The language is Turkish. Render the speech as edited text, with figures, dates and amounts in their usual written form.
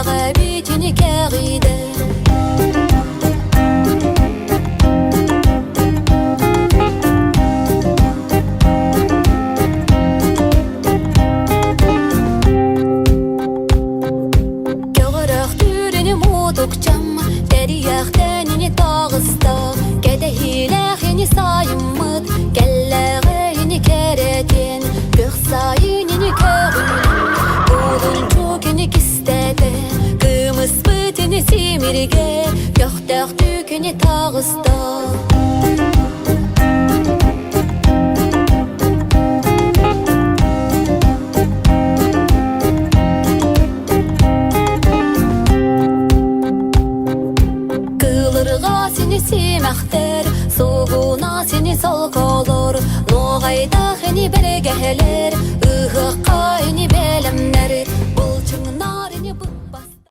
Kelle bitini keride Deriyaktenini dağısta Gedehilehini sayımıd Gelleğini keredin Göksayinini körün Bulun çokini kistede Kımız bütünü simirge Göktök tükünü tağısta Seni siməkdir, soğuna seni salq olur Noğayda xeni bergəhlər, ıhıqqa ini beləmlər Bulçunlar